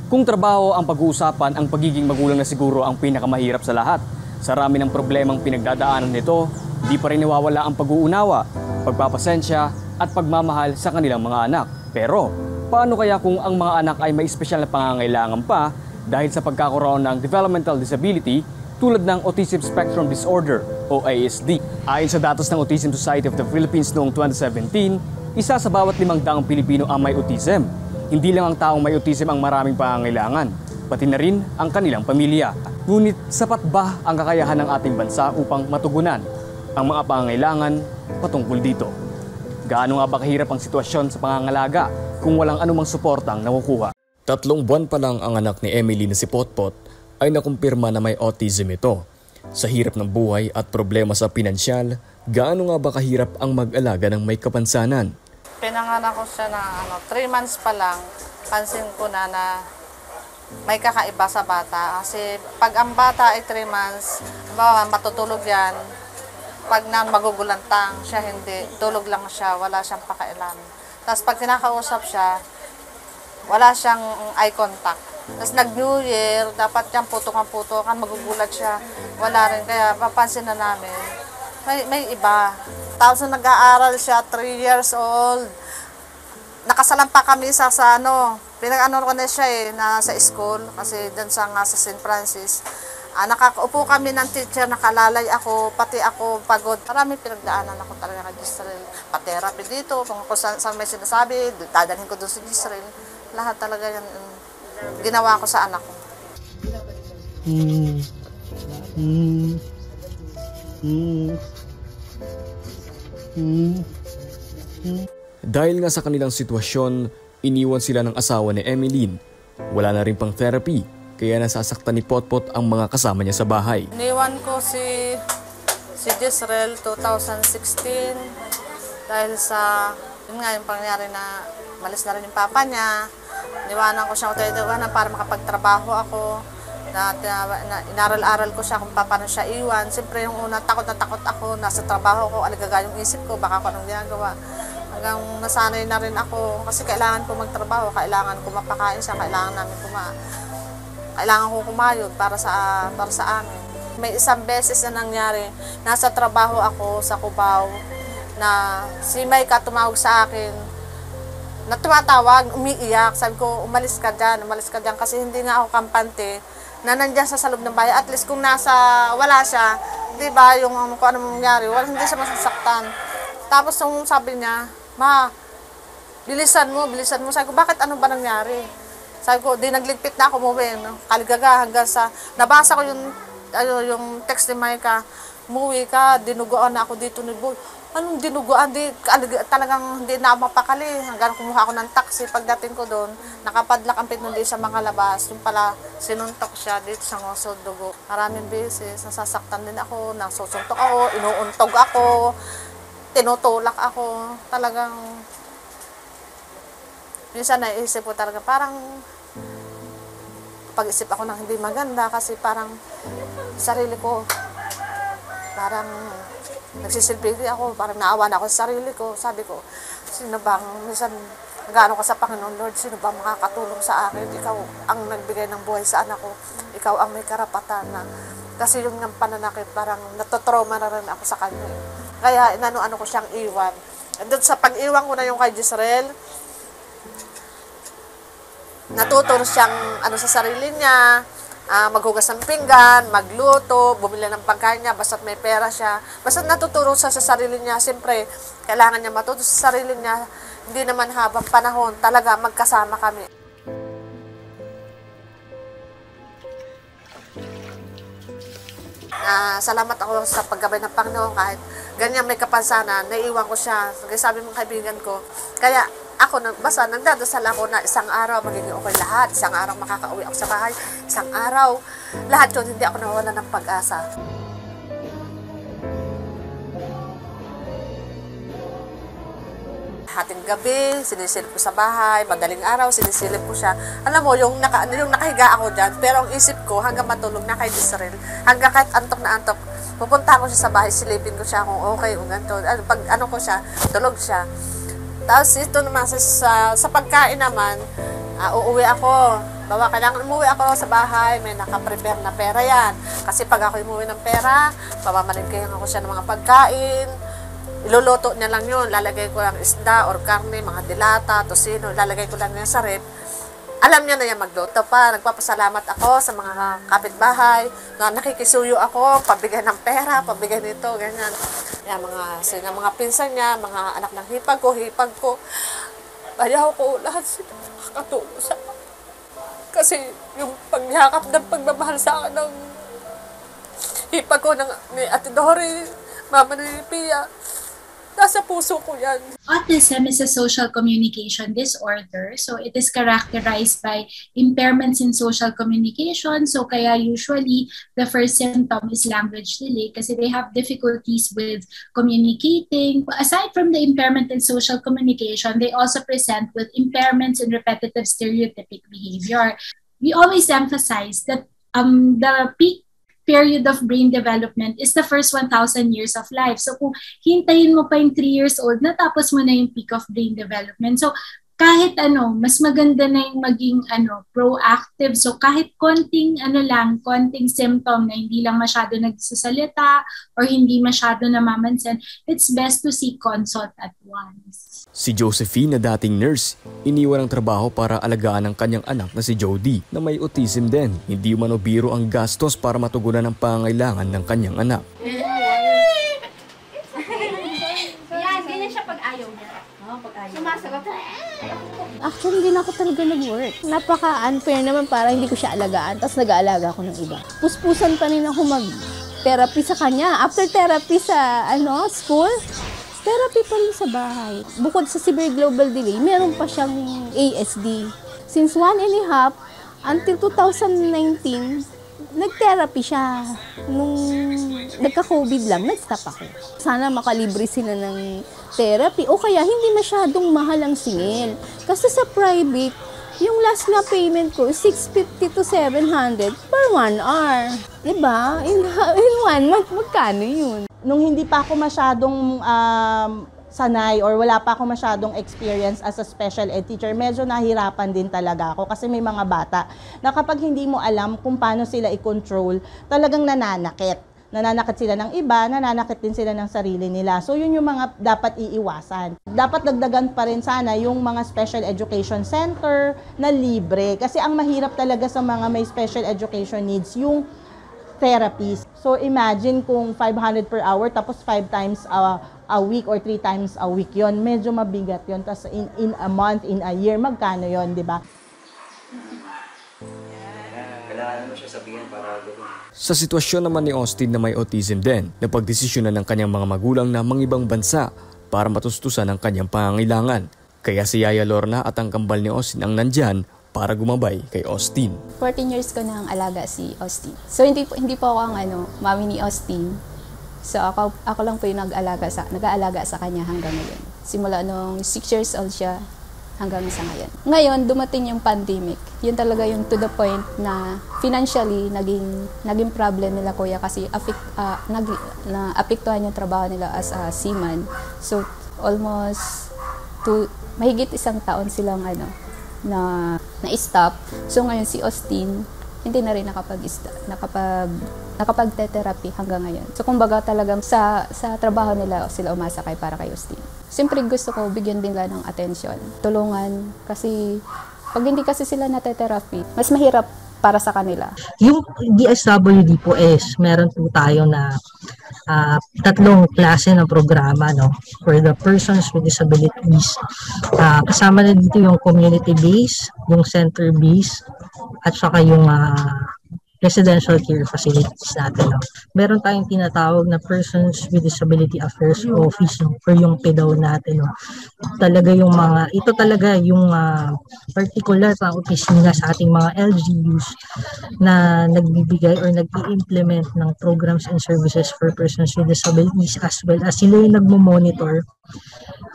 Kung trabaho ang pag-uusapan, ang pagiging magulang na siguro ang pinakamahirap sa lahat. Sa rami ng problemang pinagdadaanan nito, di pa rin nawawala ang pag-uunawa, pagpapasensya at pagmamahal sa kanilang mga anak. Pero, paano kaya kung ang mga anak ay may espesyal na pangangailangan pa dahil sa pagkakaroon ng developmental disability tulad ng Autism Spectrum Disorder o ASD? Ayon sa datos ng Autism Society of the Philippines noong 2017, isa sa bawat 500 Pilipino ang may autism. Hindi lang ang taong may autism ang maraming pangangailangan, pati na rin ang kanilang pamilya. Ngunit sapat ba ang kakayahan ng ating bansa upang matugunan ang mga pangangailangan patungkol dito? Gaano nga ba kahirap ang sitwasyon sa pangangalaga kung walang anumang suportang nakukuha? 3 buwan pa lang ang anak ni Emily na si Potpot ay nakumpirma na may autism ito. Sa hirap ng buhay at problema sa pinansyal, gaano nga ba kahirap ang mag-alaga ng may kapansanan? Pinanganak ko siya na 3 months pa lang, pansin ko na may kakaiba sa bata. Kasi pag ang bata ay 3 months, matutulog yan. Pag magugulantang siya, hindi. Tulog lang siya, wala siyang pakailan. Tapos pag kinakausap siya, wala siyang eye contact. Tapos nag-New Year, dapat yan putukan-putukan, magugulat siya. Wala rin, kaya papansin na namin, may iba. Tapos nag-aaral siya, 3 years old. Nakasalan pa kami sa pinag-ano ko na siya sa school, kasi dyan sa St. Francis. Nakaupo kami ng teacher, nakalalay ako, pati ako pagod. Marami pinagdaanan ako talaga kay Gisrel. Pa-therapy dito, kung ako saan may sinasabi, dadalhin ko doon si Gisrel. Lahat talaga yan, ginawa ko sa anak ko. Dahil nga sa kanilang sitwasyon, iniwan sila ng asawa ni Emeline. Wala na rin pang therapy, kaya nasasaktan ni Potpot ang mga kasama niya sa bahay. Iniwan ko si Gisrel 2016 dahil sa, yun nga yung pangyari na malis na rin yung papa niya. Niwanan ko siyang tayo-tawanan para makapagtrabaho ako. Inaral-aral ko siya kung paano siya iwan. Siyempre yung una, takot na takot ako. Nasa trabaho ko, aligaga yung isip ko, baka ko anong ginagawa. Hanggang nasanay na rin ako kasi kailangan ko magtrabaho, kailangan ko mapakain siya, kailangan ko kumayod para sa amin. May isang beses na nangyari, nasa trabaho ako sa Cubao na si Maika tumawag sa akin na tumatawag, umiiyak. Sabi ko, umalis ka dyan kasi hindi nga ako kampante na nandiyan sa loob ng bahay. At least kung wala siya, di ba, yung kung ano mangyari, hindi siya masasaktan. Tapos yung sabi niya, ma, bilisan mo. Sabi ko, bakit ano ba nangyari? Sabi ko, di nagligpit na ako umuwi. No? Kaligaga hanggang sa, nabasa ko yung text ni Maika, umuwi ka, dinugoan na ako dito ni Boy. Anong dinuguan? Talagang hindi na ako mapakali. Hanggang kumuha ako ng taxi. Pagdating ko doon, nakapadlak ang pinto sa mga labas. Yung pala, sinuntok siya dito sa ngosod dugo. Maraming beses, nasasaktan din ako, nasusuntok ako, inuuntog ako, tinutulak ako. Talagang, minsan naisip ko talaga, parang pag-isip ako ng hindi maganda kasi parang sarili ko, parang nagsisilbi ako, parang naawa na ako sa sarili ko. Sabi ko, sino bang, minsan, gaano ka sa Panginoon, Lord, sino bang makakatulong sa akin? Ikaw ang nagbigay ng buhay sa anak ko. Ikaw ang may karapatan na. Kasi yung pananakit, parang natotrauma na rin ako sa kanya. Kaya, inano ko siyang iwan. And doon sa pag-iwan ko na yung kay Gisrel, natuturo siyang sa sarili niya, maghugas ng pinggan, magluto, bumili ng pagkain niya, basta't may pera siya. Basta't natuturo siya sa sarili niya. Siyempre, kailangan niya matuto sa sarili niya. Hindi naman habang panahon, talaga magkasama kami. Salamat ako sa paggabay ng Panginoon kahit ganyan may kapansanan, naiiwan ko siya. Kaya sabi mong kaibigan ko, kaya ako, basta nagdadasal ako na isang araw magiging okay lahat. Isang araw makakauwi ako sa bahay. Isang araw, lahat yun, hindi ako nawala ng pag-asa. Hating gabi, sinisilip ko sa bahay. Madaling araw, sinisilip ko siya. Alam mo, yung nakahiga ako dyan, pero ang isip ko, hanggang matulog na kay Gisrel, hanggang kahit antok na antok, pupunta ko siya sa bahay, silipin ko siya kung okay o ganito. Pag ko siya, tulog siya. Tapos ito naman, sa pagkain naman, uuwi ako. Bawa, kailangan umuwi ako sa bahay, may nakaprepare na pera yan. Kasi pag ako umuwi ng pera, pamamalingkihan ako siya ng mga pagkain, iluluto niya lang yun, lalagay ko lang isda or karne, mga dilata, tosino, lalagay ko lang yan sa rep. Alam niya na yan magluto pa. Nagpapasalamat ako sa mga kapitbahay na nakikisuyo ako, pabigay ng pera, pabigay nito, ganyan. Yan, mga pinsan niya, mga anak ng hipag ko. Bayaw ko, lahat sila nakakatulong sa akin. Kasi yung pagyakap ng pagmamahal sa akin ng hipag ko, ni Ate Dory, Mama ni Pia, nasa puso ko yan. Autism is a social communication disorder. So it is characterized by impairments in social communication. So kaya usually the first symptom is language delay kasi they have difficulties with communicating. Aside from the impairment in social communication, they also present with impairments in repetitive stereotypic behavior. We always emphasize that the peak period of brain development is the first 1,000 years of life. So kung hintayin mo pa yung 3 years old, natapos mo na yung peak of brain development. So kahit mas maganda na yung maging proactive. So kahit konting symptom na hindi lang masyado nagsasalita or hindi masyado namamansin, it's best to seek consult at once. Si Josephine na dating nurse, iniwan ang trabaho para alagaan ang kanyang anak na si Jody na may autism din. Hindi umano biro ang gastos para matugunan ang pangangailangan ng kanyang anak. Yan, ganyan siya pag ayaw niya. Sumasagot. Actually, hindi na ako talaga nag-work. Napaka-unfair naman para hindi ko siya alagaan, tapos nag-aalaga ako ng iba. Puspusan pa rin ako mag-therapy sa kanya. After therapy sa school, therapy pa rin sa bahay. Bukod sa severe global delay, meron pa siyang ASD. Since 1.5 until 2019, nag-therapy siya. Nung nagka-COVID lang, nag-stop ako. Sana makalibre sila ng therapy o kaya hindi masyadong mahal ang singil. Kasi sa private, yung last na payment ko, 650 to 700 per 1 hour. Diba? In 1 month, magkano yun? Nung hindi pa ako masyadong sanay or wala pa ako masyadong experience as a special ed teacher, medyo nahirapan din talaga ako kasi may mga bata na kapag hindi mo alam kung paano sila i-control, talagang nananakit. Nananakit sila ng iba, nananakit din sila ng sarili nila. So yun yung mga dapat iiwasan. Dapat dagdagan pa rin sana yung mga special education center na libre kasi ang mahirap talaga sa mga may special education needs yung therapies. So imagine kung 500 per hour tapos 5 times a week or 3 times a week yon, medyo mabigat yon. Tapos in a month, in a year, magkano yon, di ba? Kailangan mo siya sabihin para gawin. Sa sitwasyon naman ni Austin na may autism din, napagdesisyonan ng kanyang mga magulang na mangibang bansa para matustusan ang kanyang pangangailangan. Kaya si Yaya Lorna at ang kambal ni Austin ang nandyan para gumabay kay Austin. 14 years ko na ang alaga si Austin. So hindi po ako ang mami ni Austin. So ako lang po yung nag-aalaga sa kanya hanggang ngayon. Simula nung 6 years old siya hanggang sa ngayon. Ngayon dumating yung pandemic. Yun talaga yung to the point na financially naging problem nila kuya kasi naapektuhan yung trabaho nila as a seaman. So almost mahigit 1 taon silang na-stop. So ngayon si Austin hindi na rin nakapag-therapy hanggang ngayon. So kumbaga talagang sa trabaho nila sila umasakay para kay Austin. Siyempre gusto ko bigyan din nila ng atensyon, tulungan kasi pag hindi kasi sila na-therapy, mas mahirap para sa kanila. Yung DSWD po is meron po tayo na 3 klase ng programa for the persons with disabilities. Kasama na dito yung community-based, yung center-based, at saka yung residential care facilities natin. Meron tayong tinatawag na Persons with Disability Affairs Office or yung PDAO natin. Ito talaga yung particular na opisina sa ating mga LGUs na nagbibigay or nag-i-implement ng programs and services for persons with disabilities as well as sila yung nagmo-monitor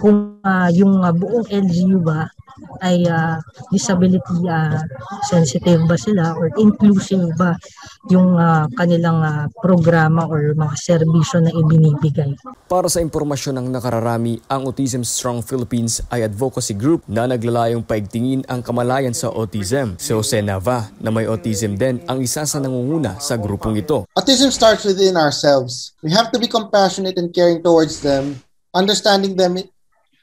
kung yung buong LGU ba ay disability sensitive ba sila or inclusive ba yung kanilang programa or mga serbisyo na ibinibigay. Para sa impormasyon ng nakararami, ang Autism Strong Philippines ay advocacy group na naglalayong paigtingin ang kamalayan sa autism. Si Jose Nava na may autism din ang isa sa nangunguna sa grupong ito. Autism starts within ourselves. We have to be compassionate and caring towards them. Understanding them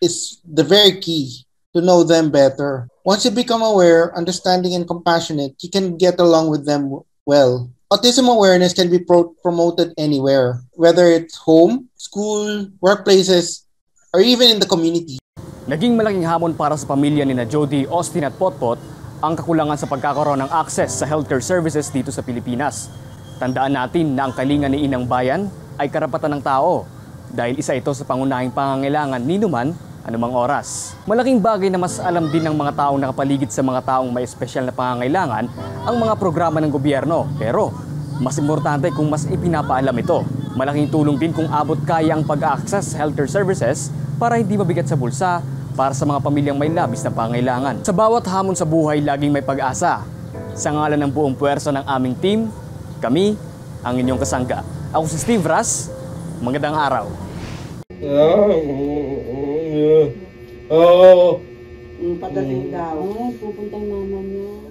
is the very key to know them better. Once you become aware, understanding, and compassionate, you can get along with them well. Autism awareness can be promoted anywhere, whether it's home, school, workplaces, or even in the community. Naging malaking hamon para sa pamilya ni na Jody, Austin at Potpot ang kakulangan sa pagkakaroon ng access sa healthcare services dito sa Pilipinas. Tandaan natin na ang kalinga ni Inang Bayan ay karapatan ng tao dahil isa ito sa pangunahing pangangailangan ni numan anumang oras. Malaking bagay na mas alam din ng mga taong nakapaligid sa mga taong may espesyal na pangangailangan ang mga programa ng gobyerno. Pero mas importante kung mas ipinapaalam ito. Malaking tulong din kung abot kaya ang pag-access sa healthcare services para hindi mabigat sa bulsa para sa mga pamilyang may labis na pangangailangan. Sa bawat hamon sa buhay, laging may pag-asa. Sa ngalan ng buong puwersa ng aming team, kami ang inyong kasangga. Ako si Steve Ras. Magandang araw. Padating daw. Pupuntang mama niya.